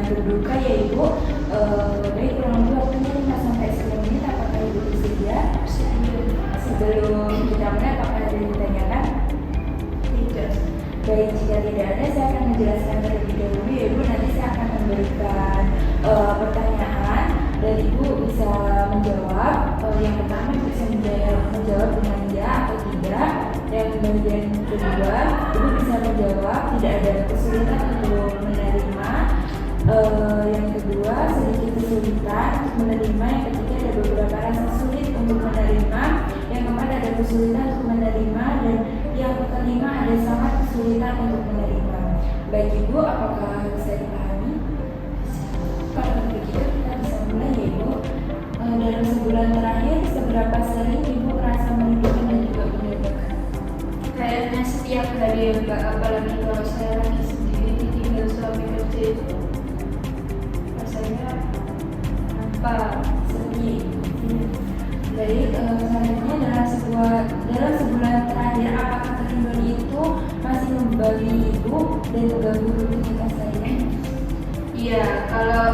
berduka ya Ibu. Baik, kurang lebih waktunya 5 sampai 10 menit. Apakah Ibu bersedia? Sebelum kita mulai, apakah ada yang ditanyakan? Tidak. Baik, jika tidak ada, saya akan menjelaskan terlebih dahulu ya Ibu. Nanti saya akan memberikan pertanyaan dan Ibu bisa menjawab. Yang pertama bisa menjawab dengan ya atau tidak. Yang bagian kedua, Ibu bisa menjawab tidak ada kesulitan untuk menerima. Yang kedua, sedikit kesulitan untuk menerima. Yang ketiga, ada beberapa rasa sulit untuk menerima. Yang keempat, ada kesulitan untuk menerima. Dan yang kelima, ada sangat kesulitan untuk menerima. Baik Ibu, apakah bisa dipahami? Kalau begitu kita bisa mulai ya Ibu. Dalam sebulan terakhir, seberapa sering Ibu merasa menegangkan dan juga menegangkan? Kayaknya setiap hari ya Mbak, apalagi kalau saya lagi sendiri tinggal suami kerja itu rasanya sedih. Baik, selanjutnya dalam sebulan terakhir, apakah kerinduan itu masih membabi Ibu dan mengganggu rutinitas saya? Iya, kalau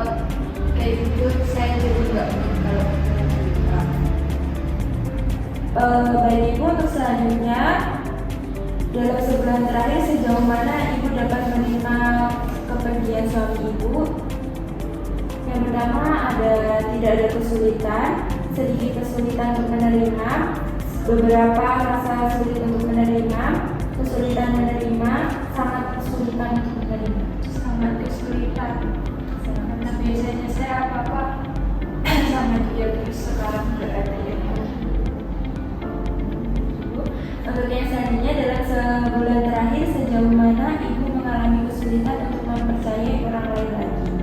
kayak gitu saya jadi nggak kalau Baik Ibu, untuk selanjutnya, dalam sebulan terakhir sejauh mana Ibu dapat menerima kepergian suami Ibu? Yang pertama, tidak ada kesulitan, sedikit kesulitan untuk menerima, beberapa rasa sulit untuk menerima, kesulitan menerima, sangat kesulitan untuk menerima. sangat kesulitan. Karena biasanya saya apa-apa sama dia, terus sekarang nggak ada yang Untuk yang selanjutnya, dalam sebulan terakhir sejauh mana Ibu mengalami kesulitan untuk mempercayai orang lain lagi?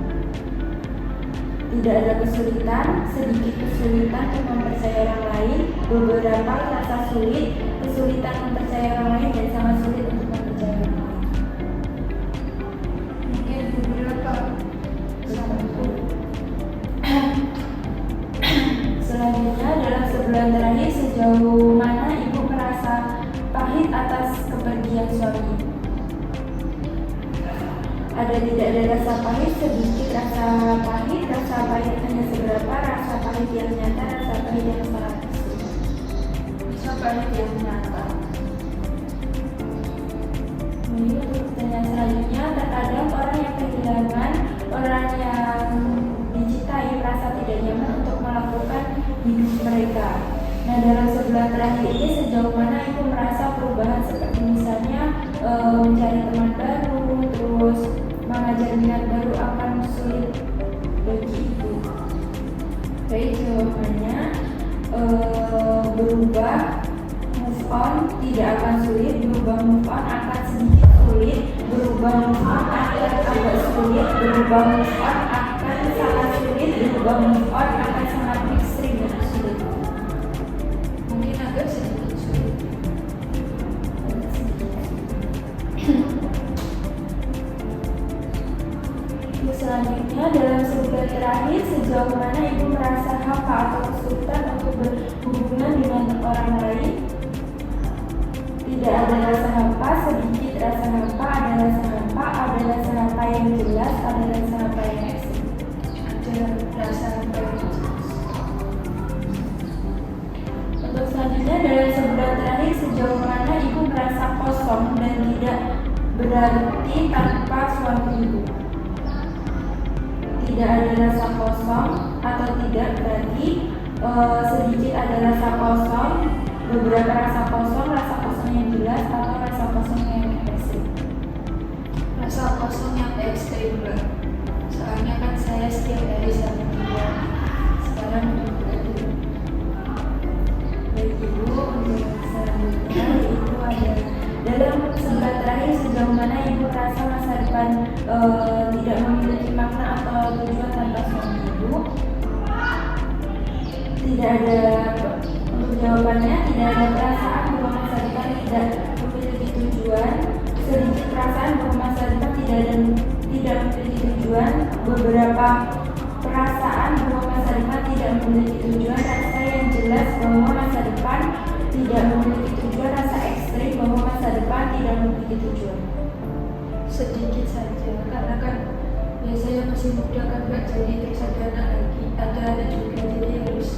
Tidak ada kesulitan, sedikit kesulitan untuk mempercayai orang lain, beberapa rasa sulit, kesulitan mempercayai orang lain, dan sangat sulit untuk mempercayai orang lain. mungkin beberapa Selanjutnya, dalam sebulan terakhir sejauh mana Ibu merasa pahit atas kepergian suami Ibu? Tidak ada rasa pahit, sedikit rasa pahit hanya seberapa, rasa pahit yang nyata, rasa pahit yang sangat kecil. bisa pahit yang nyata. Ini untuk pertanyaan selanjutnya, terkadang orang yang kehilangan orang yang dicintai merasa tidak nyaman untuk melakukan hidup mereka. Nah, dalam sebulan terakhir ini sejauh mana Ibu merasa perubahan seperti misalnya mencari teman baru, terus mengajar minat baru akan sulit bagi Ibu? Baik, jawabannya berubah, move on tidak akan sulit, berubah move on akan sedikit sulit, berubah move on akan agak sulit, berubah move on akan sangat sulit, berubah move on akan sangat ekstrim dan sulit. Mungkin agak sedikit sulit. Selanjutnya, dalam sebulan terakhir sejauh mana Ibu merasa hampa atau kesulitan untuk berhubungan dengan orang lain? Tidak ada rasa hampa, sedikit rasa hampa, ada rasa hampa yang jelas, ada rasa hampa yang ekstrim. Ada rasa baik. Untuk selanjutnya, dalam sebulan terakhir sejauh mana Ibu merasa kosong dan tidak berarti tanpa suami Ibu? Tidak ada rasa kosong atau tidak berarti sedikit ada rasa kosong, beberapa rasa kosong yang jelas atau rasa kosong yang ekstrim. Rasa kosong yang ekstrim Mbak. Soalnya kan saya setiap hari sama dia. Sekarang udah berarti. Baik Ibu, untuk selanjutnya Ibu ada dalam sebulan terakhir sejauh mana Ibu merasa masa depan tidak memiliki makna atau tujuan tanpa suami Ibu? Tidak ada, untuk jawabannya tidak ada perasaan bahwa masa depan tidak memiliki tujuan, sedikit perasaan bahwa masa depan tidak memiliki tujuan, beberapa perasaan bahwa masa depan tidak memiliki tujuan, rasa yang jelas bahwa masa depan tidak memiliki tujuan, rasa ekstrim bahwa masa depan tidak memiliki tujuan. Sedikit saja, karena kan biasanya masih jadi terus ada anak lagi, ada juga, jadi harus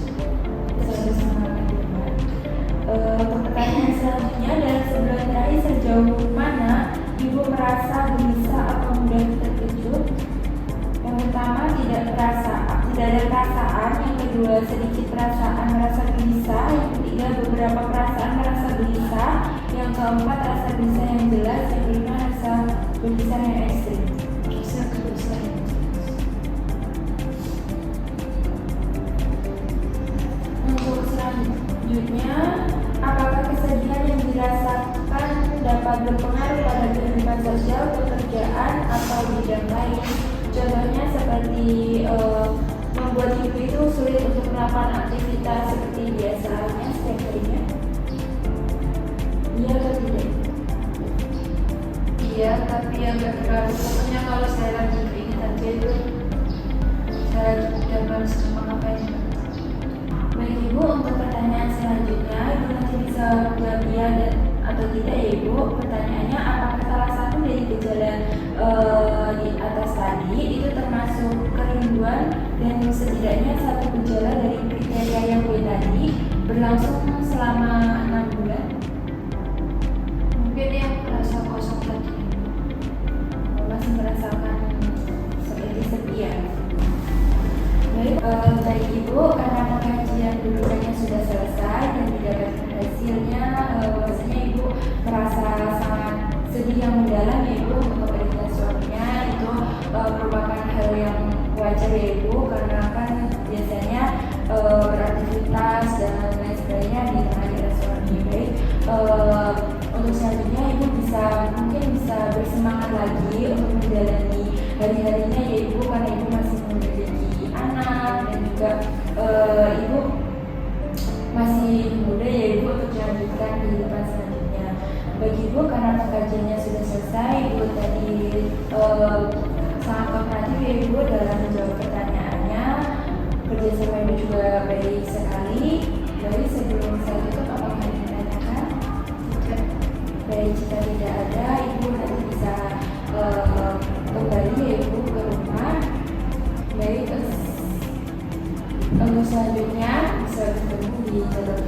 Selalu semangat ya, Mbak. Pertanyaan selanjutnya adalah sebulan terakhir sejauh mana Ibu merasa gelisah atau mudah terkejut? Yang pertama tidak ada perasaan. Yang kedua sedikit perasaan merasa gelisah. Yang ketiga beberapa perasaan merasa gelisah. Yang keempat rasa gelisah yang jelas. Yang kelima rasa gelisah yang ekstrim. rasa gelisah. Untuk selanjutnya, apakah kesedihan yang dirasakan dapat berpengaruh pada kehidupan sosial, pekerjaan, atau bidang lain? Contohnya seperti membuat ibu itu sulit untuk melakukan aktivitas seperti biasanya setiap harinya. Iya atau tidak? Iya, tapi yang gak terlalu. Pokoknya kalau saya lagi ingin aja itu saya udah males ngapa-ngapain. Baik Ibu, untuk pertanyaan selanjutnya, Ibu nanti bisa jawab iya atau tidak ya Ibu. Pertanyaannya, apakah salah satu dari gejala di atas tadi itu termasuk kerinduan dan setidaknya satu gejala dari kriteria yang B tadi berlangsung selama 6 bulan? Mungkin yang merasa kosong tadi. Masih merasakan seperti sepian. Baik Ibu, karena pengkajian dulunya sudah selesai dan didapatkan hasilnya, bahwasanya Ibu merasa sangat sedih yang mendalam ya Ibu untuk kepergian suaminya. Itu merupakan hal yang wajar ya Ibu, karena kan biasanya beraktivitas dan lain sebagainya di tengah suami. Baik, untuk selanjutnya Ibu mungkin bisa bersemangat lagi untuk menjalani hari-harinya ya Ibu, karena Ibu masih memiliki anak dan juga Ibu masih muda ya Ibu untuk melanjutkan kehidupan selanjutnya. Bagi Ibu, karena pengkajiannya sudah selesai, Ibu tadi sangat kooperatif ya Ibu dalam menjawab pertanyaannya. Kerjasama Ibu juga baik sekali. Baik, sebelum saya tutup, apakah ada yang ditanyakan? Tidak. Baik, jika tidak ada, Ibu nanti bisa kembali ya Ibu ke rumah. Baik, untuk selanjutnya bisa bertemu di jalur